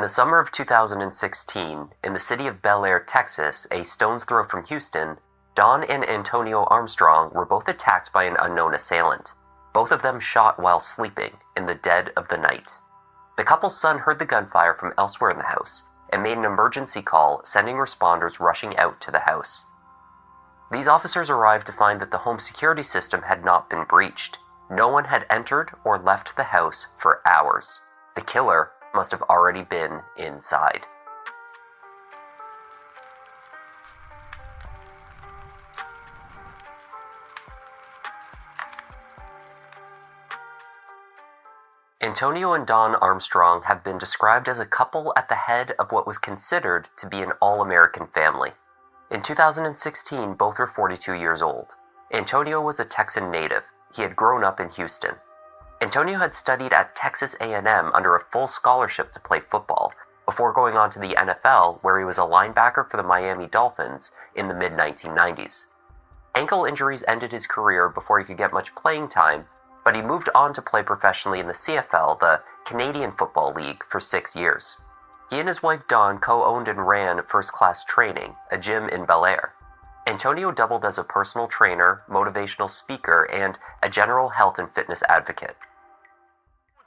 the summer of 2016, in the city of Bel Air, Texas, a stone's throw from Houston, Dawn and Antonio Armstrong were both attacked by an unknown assailant, both of them shot while sleeping in the dead of the night. The couple's son heard the gunfire from elsewhere in the house and made an emergency call, sending responders rushing out to the house. These officers arrived to find that the home security system had not been breached. No one had entered or left the house for hours. The killer must have already been inside. Antonio and Dawn Armstrong have been described as a couple at the head of what was considered to be an all-American family. In 2016, both were 42 years old. Antonio was a Texan native. He had grown up in Houston. Antonio had studied at Texas A&M under a full scholarship to play football, before going on to the NFL, where he was a linebacker for the Miami Dolphins in the mid-1990s. Ankle injuries ended his career before he could get much playing time, but he moved on to play professionally in the CFL, the Canadian Football League, for 6 years. He and his wife Dawn co-owned and ran First Class Training, a gym in Bel Air. Antonio doubled as a personal trainer, motivational speaker, and a general health and fitness advocate.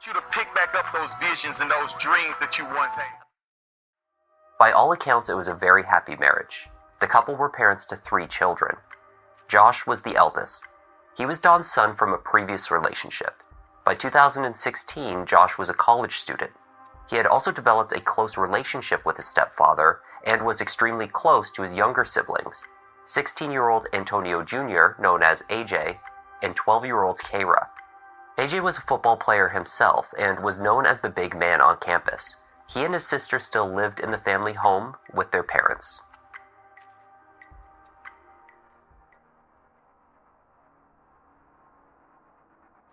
I want you to pick back up those visions and those dreams that you once had. By all accounts, it was a very happy marriage. The couple were parents to 3 children. Josh was the eldest. He was Dawn's son from a previous relationship. By 2016, Josh was a college student. He had also developed a close relationship with his stepfather and was extremely close to his younger siblings, 16-year-old Antonio Jr., known as AJ, and 12-year-old Kara. AJ was a football player himself and was known as the big man on campus. He and his sister still lived in the family home with their parents.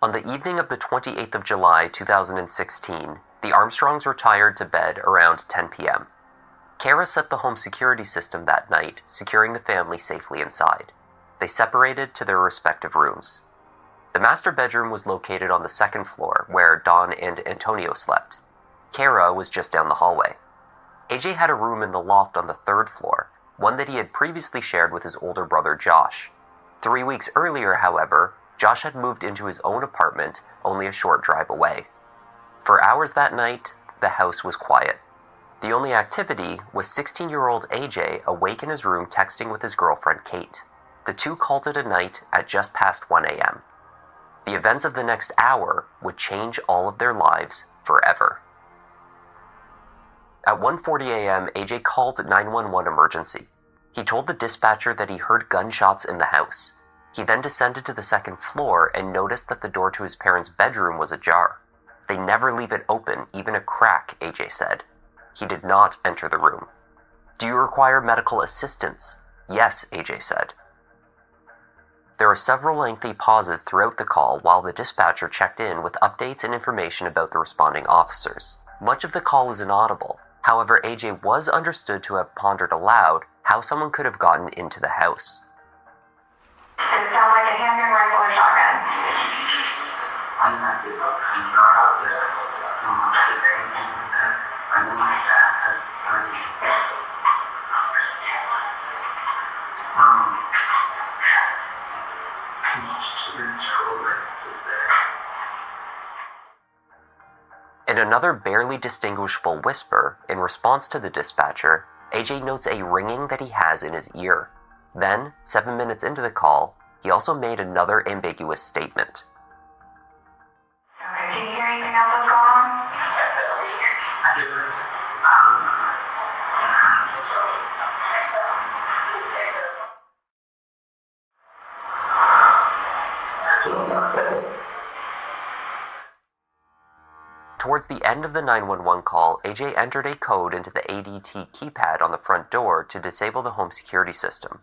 On the evening of the 28th of July, 2016, the Armstrongs retired to bed around 10 p.m. Kara set the home security system that night, securing the family safely inside. They separated to their respective rooms. The master bedroom was located on the 2nd floor, where Dawn and Antonio slept. Kara was just down the hallway. AJ had a room in the loft on the 3rd floor, one that he had previously shared with his older brother Josh. 3 weeks earlier, however, Josh had moved into his own apartment only a short drive away. For hours that night, the house was quiet. The only activity was 16-year-old AJ awake in his room texting with his girlfriend Kate. The two called it a night at just past 1 a.m. The events of the next hour would change all of their lives forever. At 1:40 a.m., AJ called 911 emergency. He told the dispatcher that he heard gunshots in the house. He then descended to the 2nd floor and noticed that the door to his parents' bedroom was ajar. They never leave it open, even a crack, AJ said. He did not enter the room. Do you require medical assistance? Yes, AJ said. There were several lengthy pauses throughout the call while the dispatcher checked in with updates and information about the responding officers. Much of the call is inaudible. However, AJ was understood to have pondered aloud how someone could have gotten into the house. Does it sound like a handgun, rifle, or shotgun? In another barely distinguishable whisper, in response to the dispatcher, AJ notes a ringing that he has in his ear. Then, 7 minutes into the call, he also made another ambiguous statement. Okay, can you hear anything else that's going on? Towards the end of the 911 call, AJ entered a code into the ADT keypad on the front door to disable the home security system.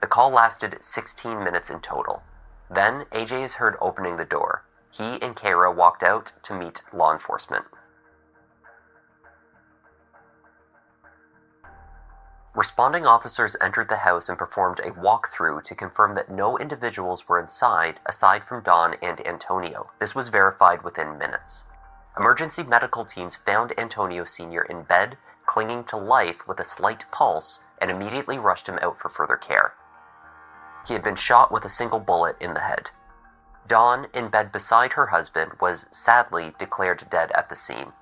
The call lasted 16 minutes in total. Then, AJ is heard opening the door. He and Kara walked out to meet law enforcement. Responding officers entered the house and performed a walkthrough to confirm that no individuals were inside aside from Dawn and Antonio. This was verified within minutes. Emergency medical teams found Antonio Sr. in bed, clinging to life with a slight pulse, and immediately rushed him out for further care. He had been shot with a single bullet in the head. Dawn, in bed beside her husband, was sadly declared dead at the scene.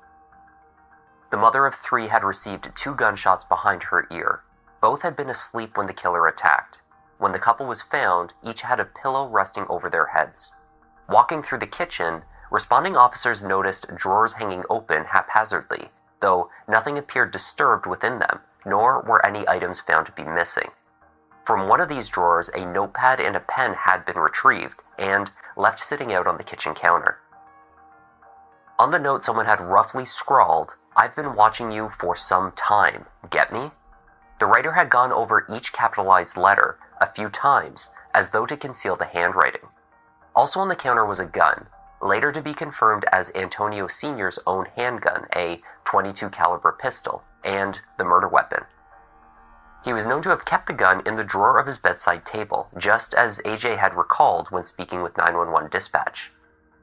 The mother of 3 had received 2 gunshots behind her ear. Both had been asleep when the killer attacked. When the couple was found, each had a pillow resting over their heads. Walking through the kitchen, responding officers noticed drawers hanging open haphazardly, though nothing appeared disturbed within them, nor were any items found to be missing. From one of these drawers, a notepad and a pen had been retrieved and left sitting out on the kitchen counter. On the note, someone had roughly scrawled, "I've been watching you for some time. Get me?" The writer had gone over each capitalized letter a few times, as though to conceal the handwriting. Also on the counter was a gun, later to be confirmed as Antonio Sr.'s own handgun, a .22 caliber pistol, and the murder weapon. He was known to have kept the gun in the drawer of his bedside table, just as AJ had recalled when speaking with 911 dispatch.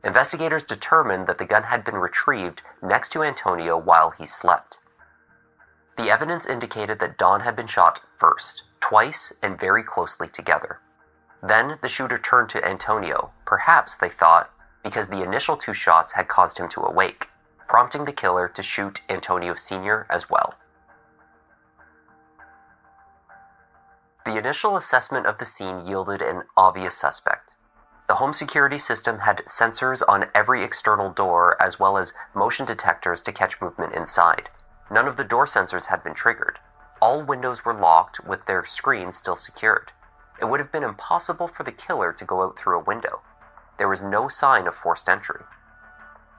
Investigators determined that the gun had been retrieved next to Antonio while he slept. The evidence indicated that Dawn had been shot first, twice, and very closely together. Then the shooter turned to Antonio, perhaps, they thought, because the initial 2 shots had caused him to awake, prompting the killer to shoot Antonio Sr. as well. The initial assessment of the scene yielded an obvious suspect. The home security system had sensors on every external door as well as motion detectors to catch movement inside. None of the door sensors had been triggered. All windows were locked with their screens still secured. It would have been impossible for the killer to go out through a window. There was no sign of forced entry.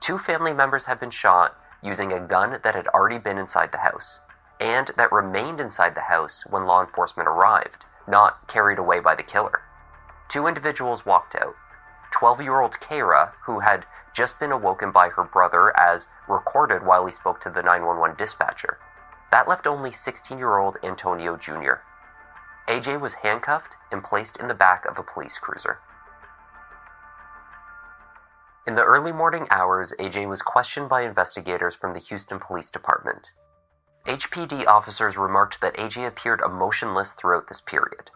2 family members had been shot using a gun that had already been inside the house, and that remained inside the house when law enforcement arrived, not carried away by the killer. 2 individuals walked out. 12-year-old Kara, who had just been awoken by her brother as recorded while he spoke to the 911 dispatcher. That left only 16-year-old Antonio Jr. AJ was handcuffed and placed in the back of a police cruiser. In the early morning hours, AJ was questioned by investigators from the Houston Police Department. HPD officers remarked that AJ appeared emotionless throughout this period.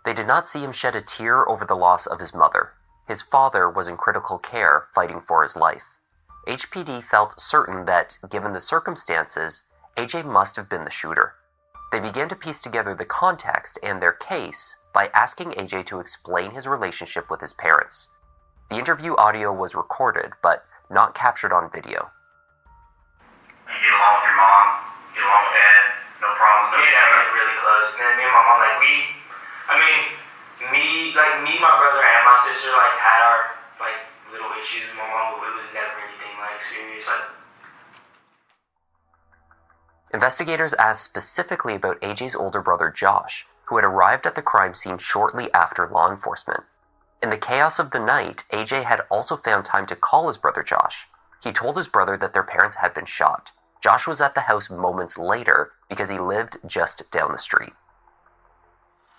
They did not see him shed a tear over the loss of his mother. His father was in critical care, fighting for his life. HPD felt certain that, given the circumstances, AJ must have been the shooter. They began to piece together the context and their case by asking AJ to explain his relationship with his parents. The interview audio was recorded, but not captured on video. You get along with your mom, get along with dad, no problems, no Me and dad was really close. And then me and my mom, me, my brother, and my sister, had our, little issues with my mom, but it was never anything, serious. Investigators asked specifically about AJ's older brother Josh, who had arrived at the crime scene shortly after law enforcement. In the chaos of the night, AJ had also found time to call his brother Josh. He told his brother that their parents had been shot. Josh was at the house moments later because he lived just down the street.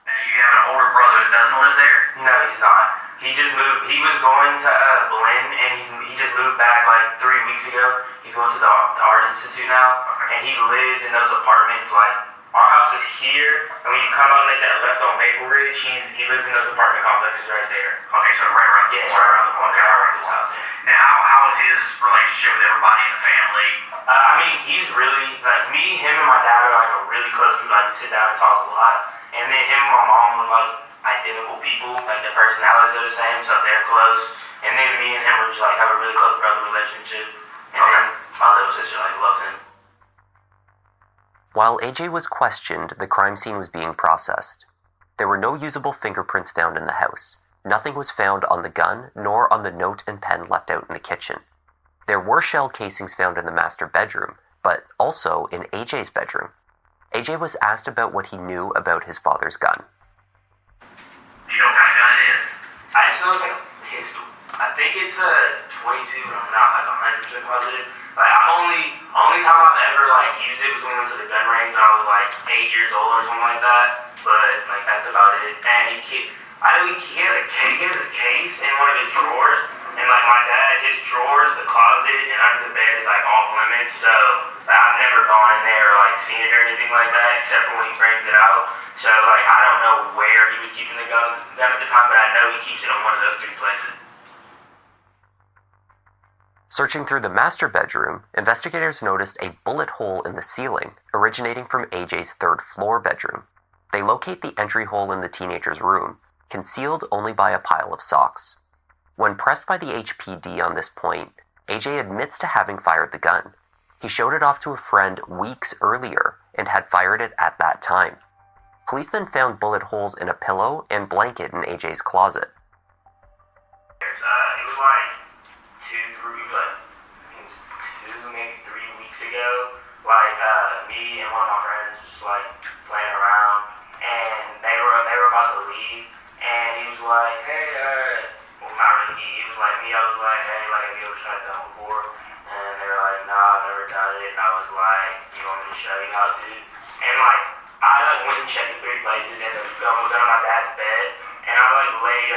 Now, you have an older brother that doesn't live there? No, he's not. He just moved. He was going to Blinn, and he just moved back 3 weeks ago. He's going to the Art Institute now, and he lives in those apartments. Our house is here, and when you come out and make that left on Maple Ridge, he lives in those apartment complexes right there. Okay, so right around the corner. Right around the corner. Okay, Right around his house. Now, how is his relationship with everybody in the family? He's really, him and my dad are a really close group. We sit down and talk a lot. And then him and my mom are identical people. Their personalities are the same, so they're close. And then me and him are just have a really close brother relationship. And then my little sister loves him. While AJ was questioned, the crime scene was being processed. There were no usable fingerprints found in the house. Nothing was found on the gun, nor on the note and pen left out in the kitchen. There were shell casings found in the master bedroom, but also in AJ's bedroom. AJ was asked about what he knew about his father's gun. Do you know what kind of gun it is? I just know it's a pistol. I think it's a 22, but I'm not 100% positive. Only time I've ever used it was when we went to the gun range when I was 8 years old or something like that. But that's about it. And I know he has his case in one of his drawers, And like my dad, his drawers, the closet, and under the bed is like off limits. So I've never gone in there or like seen it or anything like that, except for when he brings it out. So like I don't know where he was keeping the gun at the time, but I know he keeps it on one of those three places. Searching through the master bedroom, investigators noticed a bullet hole in the ceiling originating from AJ's third floor bedroom. They locate the entry hole in the teenager's room, concealed only by a pile of socks. When pressed by the HPD on this point, AJ admits to having fired the gun. He showed it off to a friend weeks earlier and had fired it at that time. Police then found bullet holes in a pillow and blanket in AJ's closet. It was like maybe 3 weeks ago. Me and one of my friends was just like playing around, and they were about to leave, and he was like, hey, well, not really he was like me, I was like, hey, like, have you ever tried that before? And they were like, nah, I've never done it. And I was like, you want me to show you how to? And like, I like went and checked in 3 places, and the gun was on my dad's bed, and I like laid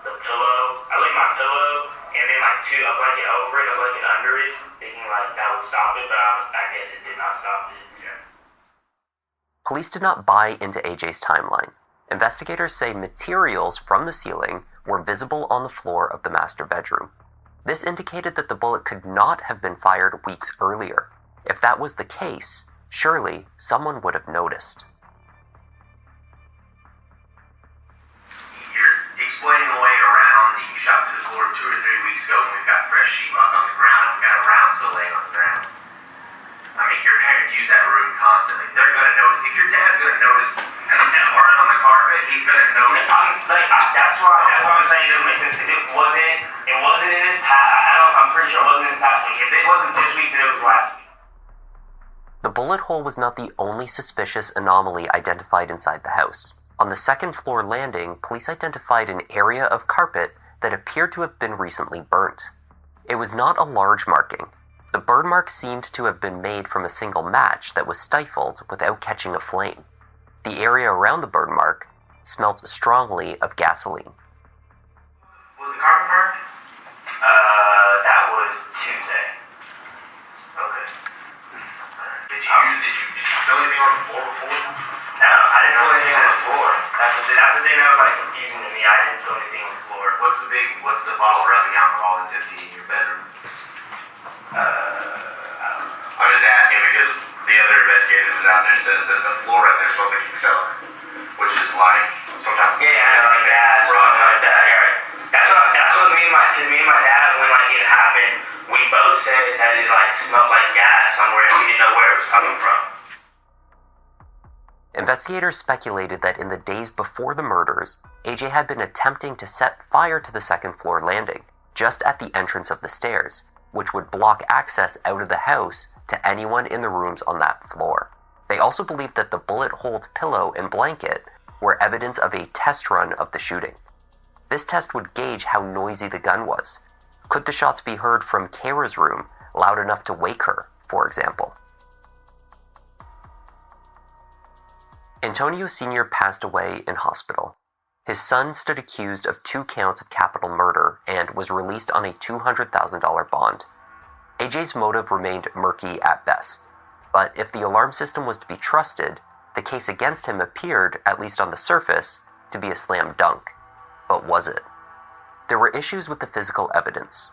the pillow, I laid my pillow, and then like a blanket over it, a blanket under it, thinking like that would stop it, but I guess it did not stop it. Yeah. Police did not buy into AJ's timeline. Investigators say materials from the ceiling were visible on the floor of the master bedroom. This indicated that the bullet could not have been fired weeks earlier. If that was the case, surely someone would have noticed. You're explaining the way around that you shot to the floor 2 or 3 weeks ago when we've got fresh sheetrock on the ground and we've got a round still laying on the ground. I mean, your parents use that room constantly. They're going to notice. If your dad's going to notice an mark on the carpet, he's going to notice. That's why I'm saying it doesn't make sense, because it wasn't in his past. I'm pretty sure it wasn't in his past week. If it wasn't this week, then it was last week. The bullet hole was not the only suspicious anomaly identified inside the house. On the second floor landing, police identified an area of carpet that appeared to have been recently burnt. It was not a large marking. The burn mark seemed to have been made from a single match that was stifled without catching a flame. The area around the burn mark smelt strongly of gasoline. Was the carpet burnt? That was Tuesday. Okay. Did you spill anything on the floor before? No, I didn't spill anything on the floor. That's the thing that was like confusing to me. I didn't spill anything on the floor. What's the bottle of rubbing alcohol that's empty in your bedroom? I don't know. I'm just asking because the other investigator that was out there says that the floor out there smells like Excel, which is like sometimes. Yeah, I know, like that. Like that. Yeah, right. That's what because me and my dad, when like it happened, we both said that it like smelled like gas somewhere, and we didn't know where it was coming from. Investigators speculated that in the days before the murders, AJ had been attempting to set fire to the second floor landing, just at the entrance of the stairs, which would block access out of the house to anyone in the rooms on that floor. They also believed that the bullet-holed pillow and blanket were evidence of a test run of the shooting. This test would gauge how noisy the gun was. Could the shots be heard from Kara's room, loud enough to wake her, for example? Antonio Sr. passed away in hospital. His son stood accused of 2 counts of capital murder and was released on a $200,000 bond. AJ's motive remained murky at best, but if the alarm system was to be trusted, the case against him appeared, at least on the surface, to be a slam dunk. But was it? There were issues with the physical evidence.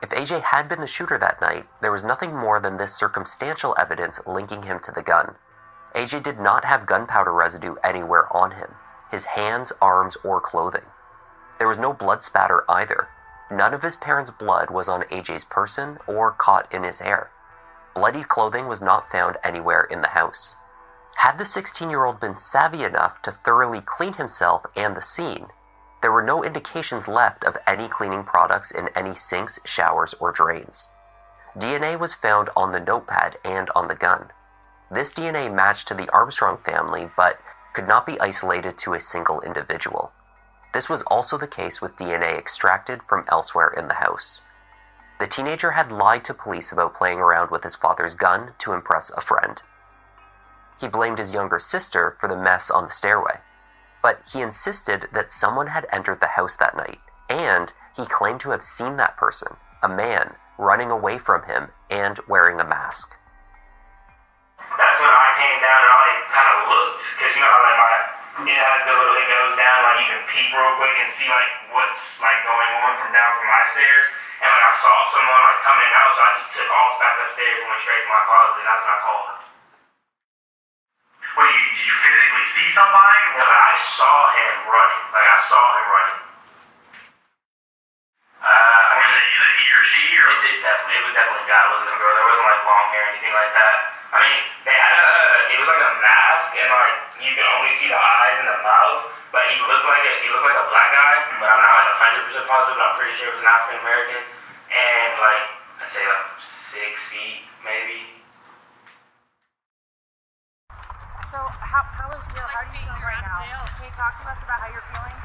If AJ had been the shooter that night, there was nothing more than this circumstantial evidence linking him to the gun. AJ did not have gunpowder residue anywhere on him, his hands, arms, or clothing. There was no blood spatter either. None of his parents' blood was on AJ's person or caught in his hair. Bloody clothing was not found anywhere in the house. Had the 16-year-old been savvy enough to thoroughly clean himself and the scene, there were no indications left of any cleaning products in any sinks, showers, or drains. DNA was found on the notepad and on the gun. This DNA matched to the Armstrong family, but could not be isolated to a single individual. This was also the case with DNA extracted from elsewhere in the house. The teenager had lied to police about playing around with his father's gun to impress a friend. He blamed his younger sister for the mess on the stairway, but he insisted that someone had entered the house that night, and He claimed to have seen that person, a man, running away from him and wearing a mask. That's when I came down and I kind of looked, because you know how it has the little, it goes down, like you can peek real quick and see like what's like going on from my stairs. And like I saw someone like coming out, so I just took off back upstairs and went straight to my closet, and that's when I called her. Wait, did you physically see somebody? No, like, I saw him running. Is it he or she? Or? It was definitely a guy. It wasn't a girl. There wasn't like long hair or anything like that. I mean, they had it was like a mask, and like you could only see the eyes and the mouth. But he looked like a black guy. But I'm not like 100% positive. But I'm pretty sure it was an African American, and like I'd say like 6 feet maybe. So how do you feel right now? Can you talk to us about how you're feeling?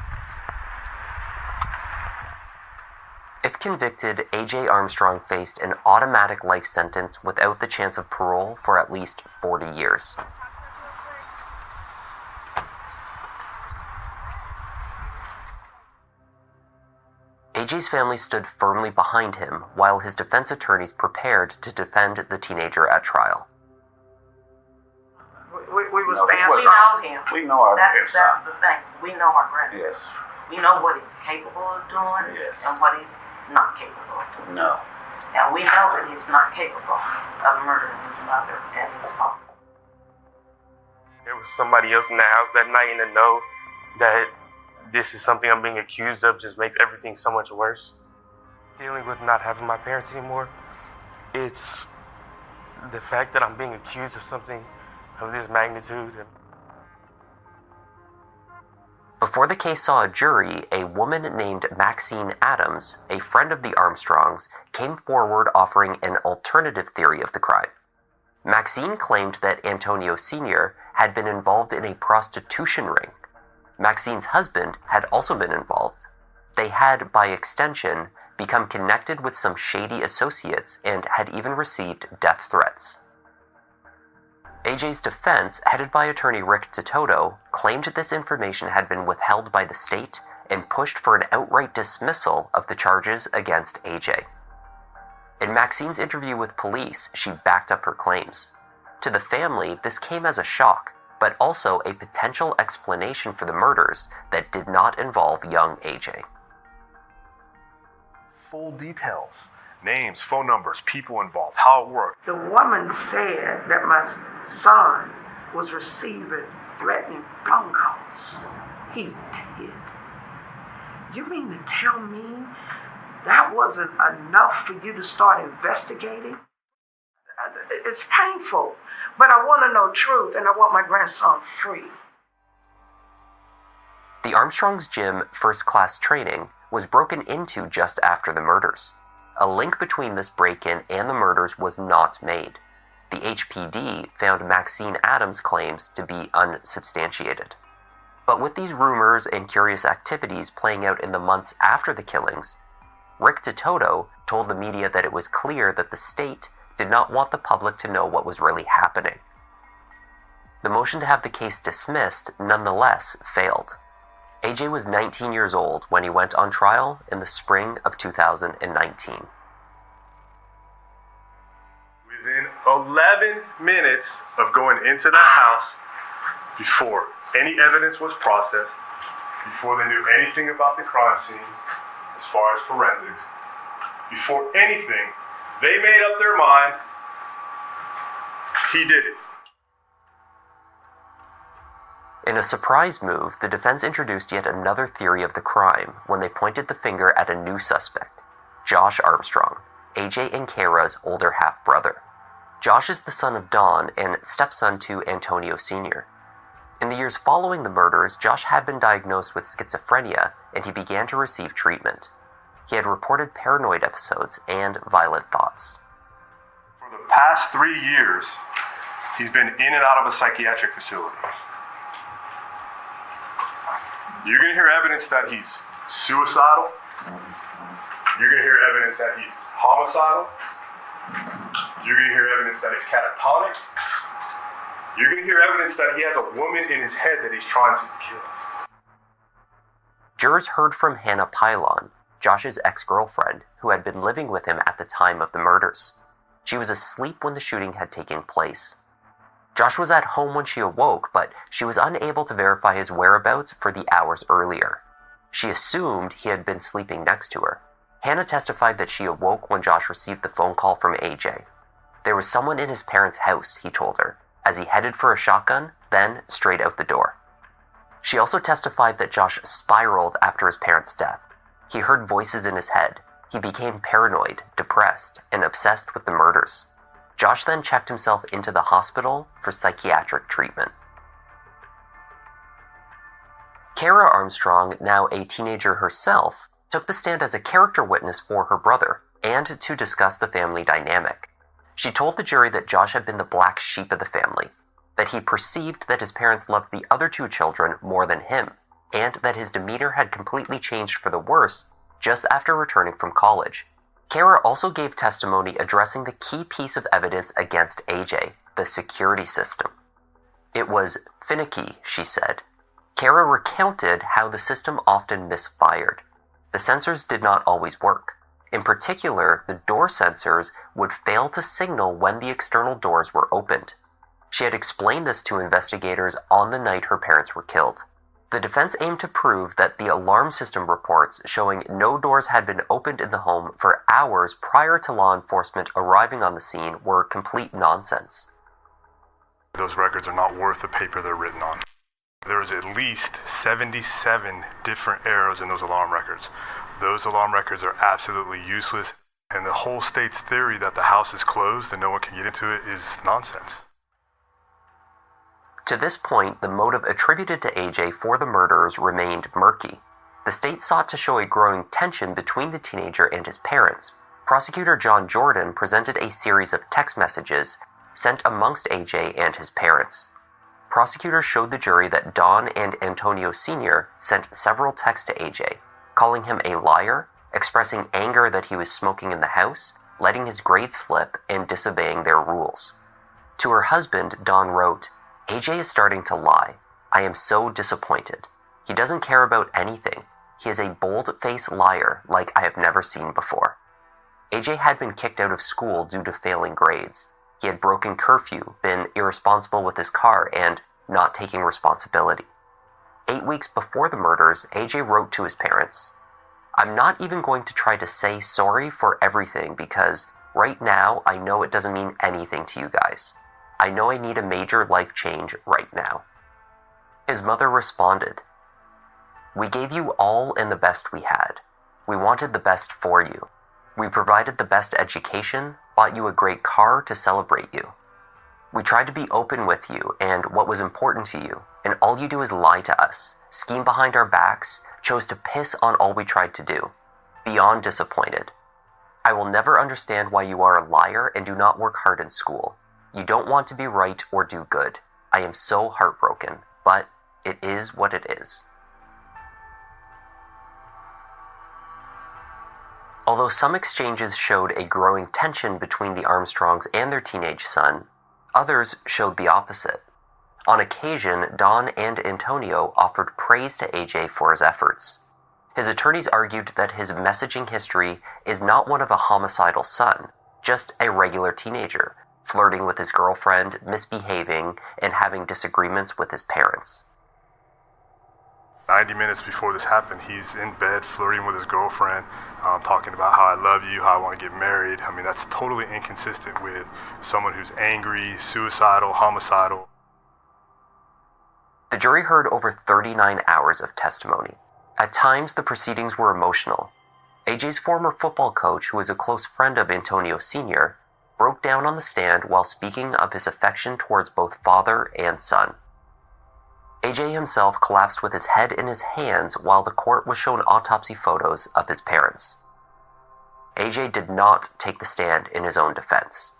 If convicted, A.J. Armstrong faced an automatic life sentence without the chance of parole for at least 40 years. A.J.'s family stood firmly behind him while his defense attorneys prepared to defend the teenager at trial. We was fans. We know him. We know our That's grandson. the thing. We know our grandson. Yes. We know what he's capable of doing Yes. and what he's not capable of doing. No. And we know that he's not capable of murdering his mother and his father. There was somebody else in the house that night, and to know that this is something I'm being accused of just makes everything so much worse. Dealing with not having my parents anymore, it's the fact that I'm being accused of something of this magnitude. Before the case saw a jury, a woman named Maxine Adams, a friend of the Armstrongs, came forward offering an alternative theory of the crime. Maxine claimed that Antonio Sr. had been involved in a prostitution ring. Maxine's husband had also been involved. They had, by extension, become connected with some shady associates and had even received death threats. AJ's defense, headed by attorney Rick Toto, claimed this information had been withheld by the state and pushed for an outright dismissal of the charges against AJ. In Maxine's interview with police, she backed up her claims. To the family, this came as a shock, but also a potential explanation for the murders that did not involve young AJ. Full details. Names, phone numbers, people involved, how it worked. The woman said that my son was receiving threatening phone calls. He's dead. You mean to tell me that wasn't enough for you to start investigating? It's painful, but I want to know truth and I want my grandson free. The Armstrong's gym first-class training was broken into just after the murders. A link between this break-in and the murders was not made. The HPD found Maxine Adams' claims to be unsubstantiated. But with these rumors and curious activities playing out in the months after the killings, Rick Toto told the media that it was clear that the state did not want the public to know what was really happening. The motion to have the case dismissed nonetheless failed. AJ was 19 years old when he went on trial in the spring of 2019. Within 11 minutes of going into that house, before any evidence was processed, before they knew anything about the crime scene, as far as forensics, before anything, they made up their mind, he did it. In a surprise move, the defense introduced yet another theory of the crime when they pointed the finger at a new suspect, Josh Armstrong, AJ and Kara's older half-brother. Josh is the son of Dawn and stepson to Antonio Sr. In the years following the murders, Josh had been diagnosed with schizophrenia and he began to receive treatment. He had reported paranoid episodes and violent thoughts. For the past 3 years, he's been in and out of a psychiatric facility. You're going to hear evidence that he's suicidal. You're going to hear evidence that he's homicidal. You're going to hear evidence that he's catatonic. You're going to hear evidence that he has a woman in his head that he's trying to kill. Jurors heard from Hannah Pylon, Josh's ex-girlfriend, who had been living with him at the time of the murders. She was asleep when the shooting had taken place. Josh was at home when she awoke, but she was unable to verify his whereabouts for the hours earlier. She assumed he had been sleeping next to her. Hannah testified that she awoke when Josh received the phone call from AJ. There was someone in his parents' house, he told her, as he headed for a shotgun, then straight out the door. She also testified that Josh spiraled after his parents' death. He heard voices in his head. He became paranoid, depressed, and obsessed with the murders. Josh then checked himself into the hospital for psychiatric treatment. Kara Armstrong, now a teenager herself, took the stand as a character witness for her brother and to discuss the family dynamic. She told the jury that Josh had been the black sheep of the family, that he perceived that his parents loved the other two children more than him, and that his demeanor had completely changed for the worse just after returning from college. Kara also gave testimony addressing the key piece of evidence against AJ, the security system. It was finicky, she said. Kara recounted how the system often misfired. The sensors did not always work. In particular, the door sensors would fail to signal when the external doors were opened. She had explained this to investigators on the night her parents were killed. The defense aimed to prove that the alarm system reports showing no doors had been opened in the home for hours prior to law enforcement arriving on the scene were complete nonsense. Those records are not worth the paper they're written on. There was at least 77 different arrows in those alarm records. Those alarm records are absolutely useless, and the whole state's theory that the house is closed and no one can get into it is nonsense. To this point, the motive attributed to AJ for the murders remained murky. The state sought to show a growing tension between the teenager and his parents. Prosecutor John Jordan presented a series of text messages sent amongst AJ and his parents. Prosecutors showed the jury that Dawn and Antonio Sr. sent several texts to AJ, calling him a liar, expressing anger that he was smoking in the house, letting his grades slip, and disobeying their rules. To her husband, Dawn wrote, "AJ is starting to lie. I am so disappointed. He doesn't care about anything. He is a bold-faced liar like I have never seen before." AJ had been kicked out of school due to failing grades. He had broken curfew, been irresponsible with his car, and not taking responsibility. 8 weeks before the murders, AJ wrote to his parents, "I'm not even going to try to say sorry for everything because right now I know it doesn't mean anything to you guys. I know I need a major life change right now." His mother responded, "We gave you all in the best we had. We wanted the best for you. We provided the best education, bought you a great car to celebrate you. We tried to be open with you and what was important to you, and all you do is lie to us, scheme behind our backs, chose to piss on all we tried to do. Beyond disappointed. I will never understand why you are a liar and do not work hard in school. You don't want to be right or do good. I am so heartbroken, but it is what it is." Although some exchanges showed a growing tension between the Armstrongs and their teenage son, others showed the opposite. On occasion, Dawn and Antonio offered praise to AJ for his efforts. His attorneys argued that his messaging history is not one of a homicidal son, just a regular teenager, flirting with his girlfriend, misbehaving, and having disagreements with his parents. 90 minutes before this happened, he's in bed flirting with his girlfriend, talking about how I love you, how I want to get married. I mean, that's totally inconsistent with someone who's angry, suicidal, homicidal. The jury heard over 39 hours of testimony. At times, the proceedings were emotional. AJ's former football coach, who was a close friend of Antonio Sr., broke down on the stand while speaking of his affection towards both father and son. AJ himself collapsed with his head in his hands while the court was shown autopsy photos of his parents. AJ did not take the stand in his own defense.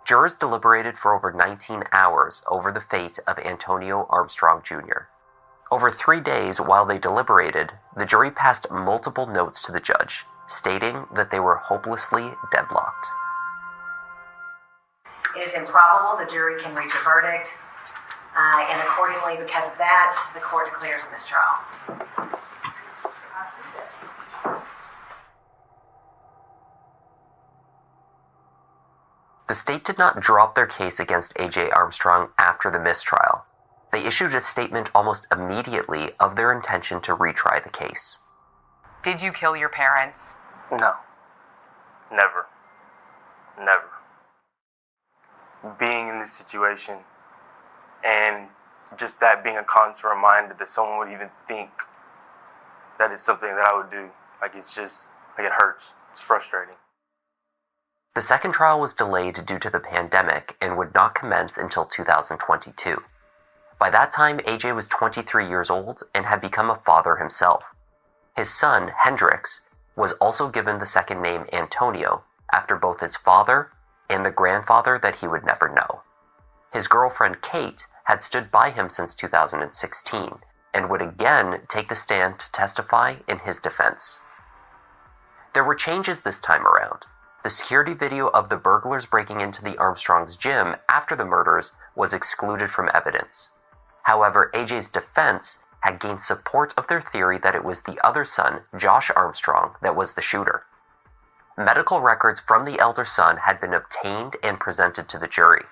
Jurors deliberated for over 19 hours over the fate of Antonio Armstrong Jr. Over 3 days while they deliberated, the jury passed multiple notes to the judge, stating that they were hopelessly deadlocked. It is improbable the jury can reach a verdict, and accordingly, because of that, the court declares a mistrial. The state did not drop their case against A.J. Armstrong after the mistrial. They issued a statement almost immediately of their intention to retry the case. Did you kill your parents? No. Never. Never. Being in this situation and just that being a constant reminder that someone would even think that it's something that I would do. Like, it's just, like, it hurts. It's frustrating. The second trial was delayed due to the pandemic and would not commence until 2022. By that time, AJ was 23 years old and had become a father himself. His son, Hendrix, was also given the second name Antonio after both his father and the grandfather that he would never know. His girlfriend, Kate, had stood by him since 2016 and would again take the stand to testify in his defense. There were changes this time around. The security video of the burglars breaking into the Armstrongs' gym after the murders was excluded from evidence. However, AJ's defense had gained support of their theory that it was the other son, Josh Armstrong, that was the shooter. Medical records from the elder son had been obtained and presented to the jury.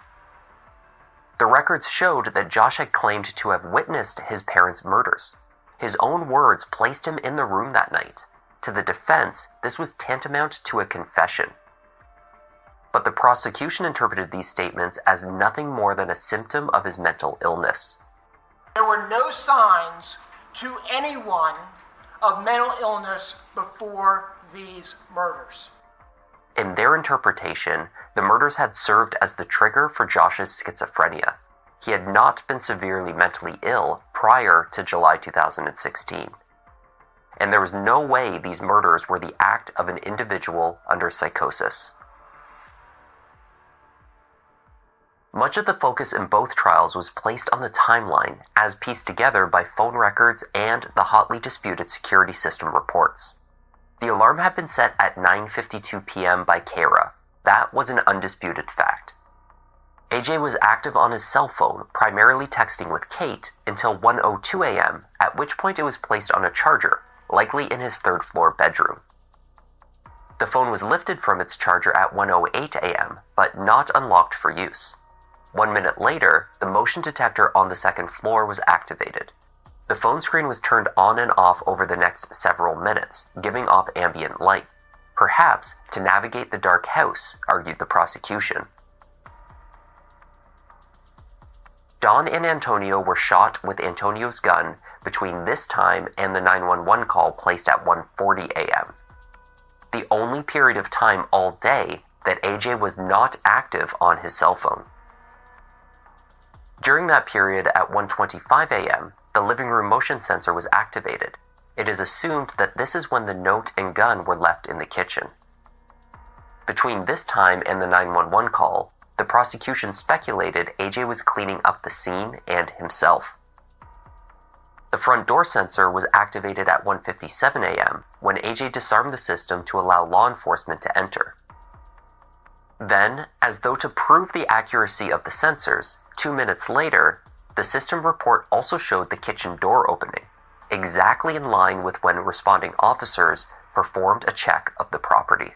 The records showed that Josh had claimed to have witnessed his parents' murders. His own words placed him in the room that night. To the defense, this was tantamount to a confession. But the prosecution interpreted these statements as nothing more than a symptom of his mental illness. There were no signs to anyone of mental illness before these murders. In their interpretation, the murders had served as the trigger for Josh's schizophrenia. He had not been severely mentally ill prior to July 2016. And there was no way these murders were the act of an individual under psychosis. Much of the focus in both trials was placed on the timeline, as pieced together by phone records and the hotly disputed security system reports. The alarm had been set at 9:52 p.m. by Kara. That was an undisputed fact. AJ was active on his cell phone, primarily texting with Kate, until 1:02 a.m., at which point it was placed on a charger, likely in his third-floor bedroom. The phone was lifted from its charger at 1:08 a.m., but not unlocked for use. 1 minute later, the motion detector on the second floor was activated. The phone screen was turned on and off over the next several minutes, giving off ambient light, perhaps to navigate the dark house, argued the prosecution. Dawn and Antonio were shot with Antonio's gun between this time and the 911 call placed at 1:40 a.m. The only period of time all day that AJ was not active on his cell phone. During that period at 1:25 a.m., the living room motion sensor was activated. It is assumed that this is when the note and gun were left in the kitchen. Between this time and the 911 call, the prosecution speculated AJ was cleaning up the scene and himself. The front door sensor was activated at 1:57 a.m. when AJ disarmed the system to allow law enforcement to enter. Then, as though to prove the accuracy of the sensors, 2 minutes later, the system report also showed the kitchen door opening, exactly in line with when responding officers performed a check of the property.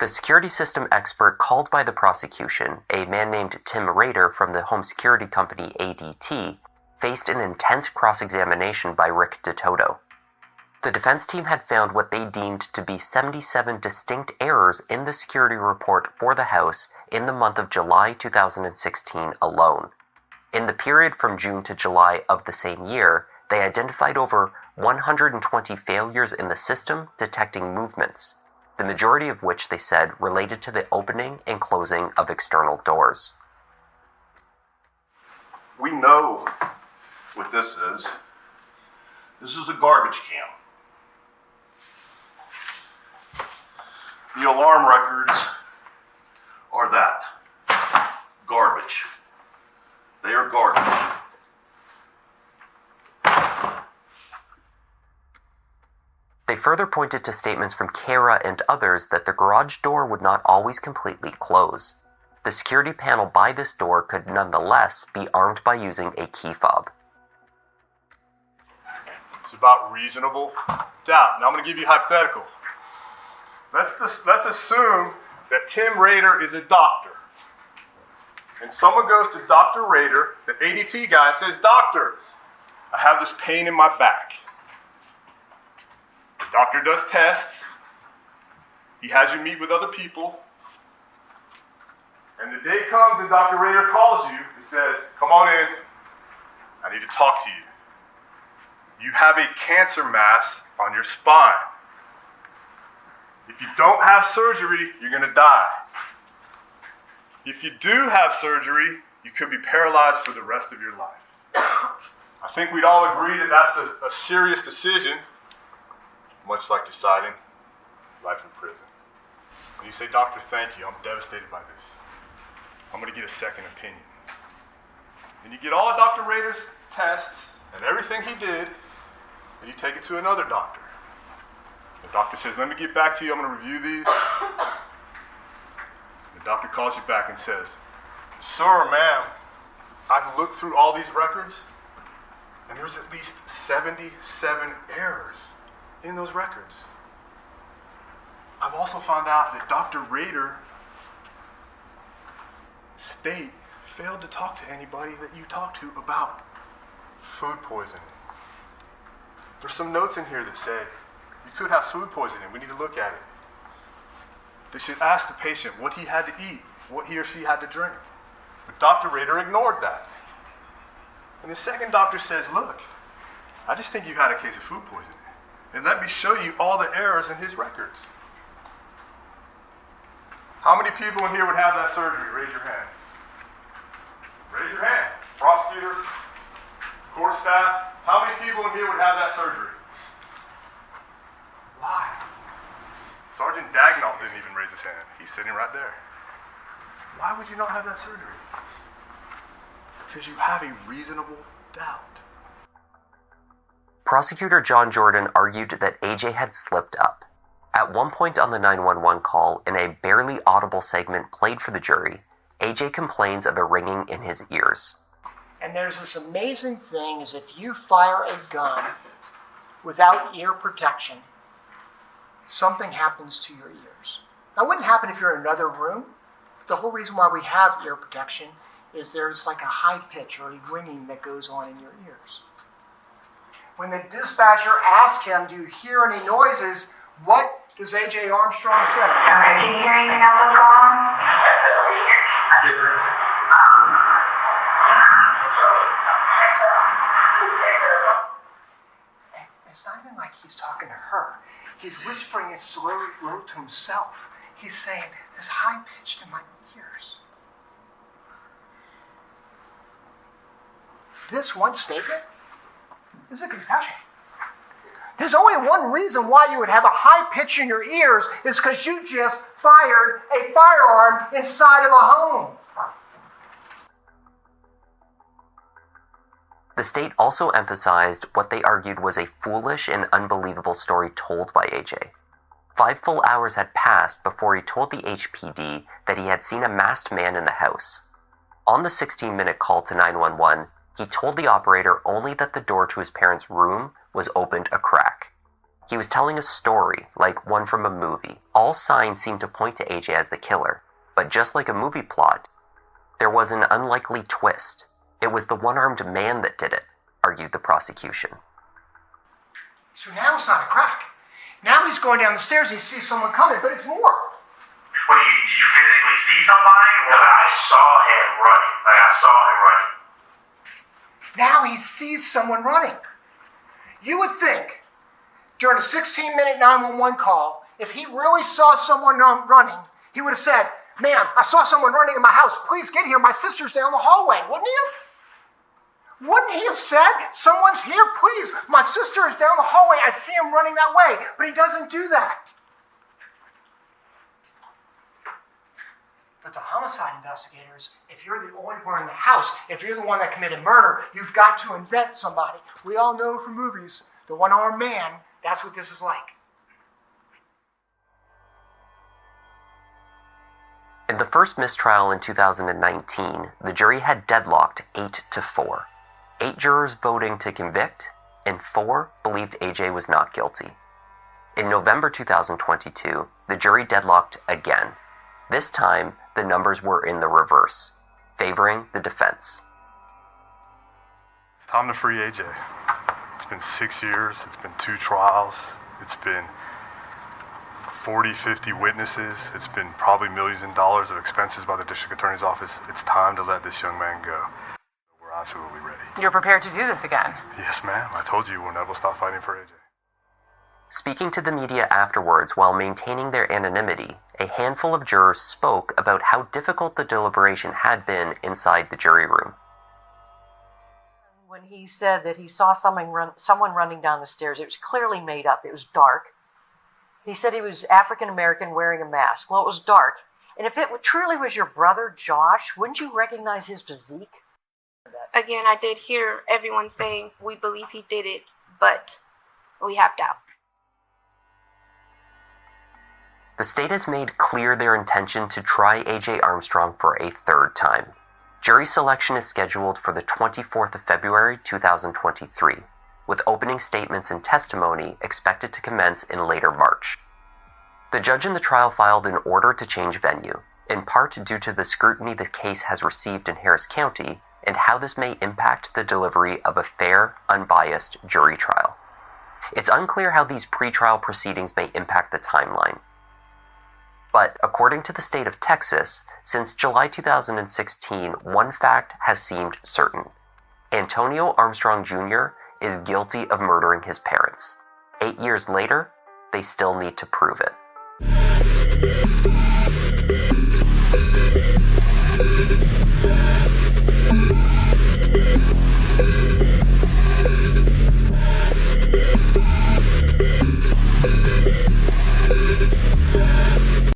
The security system expert called by the prosecution, a man named Tim Rader from the home security company ADT, faced an intense cross-examination by Rick DeToto. The defense team had found what they deemed to be 77 distinct errors in the security report for the house in the month of July 2016 alone. In the period from June to July of the same year, they identified over 120 failures in the system detecting movements, the majority of which they said related to the opening and closing of external doors. We know what this is. This is a garbage can. The alarm records are that. Garbage. They are garbage. They further pointed to statements from Kara and others that the garage door would not always completely close. The security panel by this door could nonetheless be armed by using a key fob. It's about reasonable doubt. Now I'm going to give you a hypothetical. Let's assume that Tim Rader is a doctor. And someone goes to Dr. Rader, the ADT guy, and says, "Doctor, I have this pain in my back." The doctor does tests. He has you meet with other people. And the day comes and Dr. Rader calls you and says, "Come on in. I need to talk to you. You have a cancer mass on your spine. If you don't have surgery, you're going to die. If you do have surgery, you could be paralyzed for the rest of your life." I think we'd all agree that that's a serious decision, much like deciding life in prison. And you say, "Doctor, thank you. I'm devastated by this. I'm going to get a second opinion." And you get all of Dr. Rader's tests and everything he did, and you take it to another doctor. The doctor says, "Let me get back to you. I'm going to review these." The doctor calls you back and says, "Sir, ma'am, I've looked through all these records, and there's at least 77 errors in those records. I've also found out that Dr. Rader State failed to talk to anybody that you talked to about food poisoning. There's some notes in here that say you could have food poisoning. We need to look at it. They should ask the patient what he had to eat, what he or she had to drink." But Dr. Rader ignored that. And the second doctor says, "Look, I just think you had a case of food poisoning. And let me show you all the errors in his records." How many people in here would have that surgery? Raise your hand. Raise your hand. Prosecutors, court staff, how many people in here would have that surgery? Why? Sergeant Dagnall didn't even raise his hand. He's sitting right there. Why would you not have that surgery? Because you have a reasonable doubt. Prosecutor John Jordan argued that AJ had slipped up. At one point on the 911 call, in a barely audible segment played for the jury, AJ complains of a ringing in his ears. And there's this amazing thing is if you fire a gun without ear protection, something happens to your ears. Now, it wouldn't happen if you're in another room. But the whole reason why we have ear protection is there's like a high pitch or a ringing that goes on in your ears. When the dispatcher asked him, "Do you hear any noises?" what does AJ Armstrong say? Okay, can you hear anything else that's going on? It's not even like he's talking to her. He's whispering it slowly to himself. He's saying, "It's high-pitched in my ears." This one statement is a confession. There's only one reason why you would have a high pitch in your ears is because you just fired a firearm inside of a home. The state also emphasized what they argued was a foolish and unbelievable story told by AJ. 5 full hours had passed before he told the HPD that he had seen a masked man in the house. On the 16-minute call to 911, he told the operator only that the door to his parents' room was opened a crack. He was telling a story, like one from a movie. All signs seemed to point to AJ as the killer, but just like a movie plot, there was an unlikely twist. It was the one-armed man that did it, argued the prosecution. So now it's not a crack. Now he's going down the stairs and he sees someone coming, but it's more. What, did you physically see somebody? No, I saw him running. I saw him running. Now he sees someone running. You would think, during a 16-minute 911 call, if he really saw someone running, he would have said, "Ma'am, I saw someone running in my house. Please get here. My sister's down the hallway." Wouldn't he have? Wouldn't he have said, "Someone's here, please. My sister is down the hallway. I see him running that way." But he doesn't do that. But to homicide investigators, if you're the only one in the house, if you're the one that committed murder, you've got to invent somebody. We all know from movies, the one-armed man, that's what this is like. In the first mistrial in 2019, the jury had deadlocked 8-4. 8 jurors voting to convict, and 4 believed AJ was not guilty. In November 2022, the jury deadlocked again. This time, the numbers were in the reverse, favoring the defense. It's time to free AJ. It's been 6 years, it's been 2 trials, it's been 40, 50 witnesses, it's been probably millions of dollars of expenses by the district attorney's office. It's time to let this young man go. We're absolutely ready. You're prepared to do this again? Yes, ma'am. I told you we'll never stop fighting for AJ. Speaking to the media afterwards while maintaining their anonymity, a handful of jurors spoke about how difficult the deliberation had been inside the jury room. When he said that he saw someone running down the stairs, it was clearly made up. It was dark. He said he was African American wearing a mask. Well, it was dark. And if it truly was your brother, Josh, wouldn't you recognize his physique? Again, I did hear everyone saying, we believe he did it, but we have doubt. The state has made clear their intention to try A.J. Armstrong for a third time. Jury selection is scheduled for the 24th of February 2023, with opening statements and testimony expected to commence in later March. The judge in the trial filed an order to change venue, in part due to the scrutiny the case has received in Harris County and how this may impact the delivery of a fair, unbiased jury trial. It's unclear how these pretrial proceedings may impact the timeline. But according to the state of Texas, since July 2016, one fact has seemed certain. Antonio Armstrong Jr. is guilty of murdering his parents. 8 years later, they still need to prove it.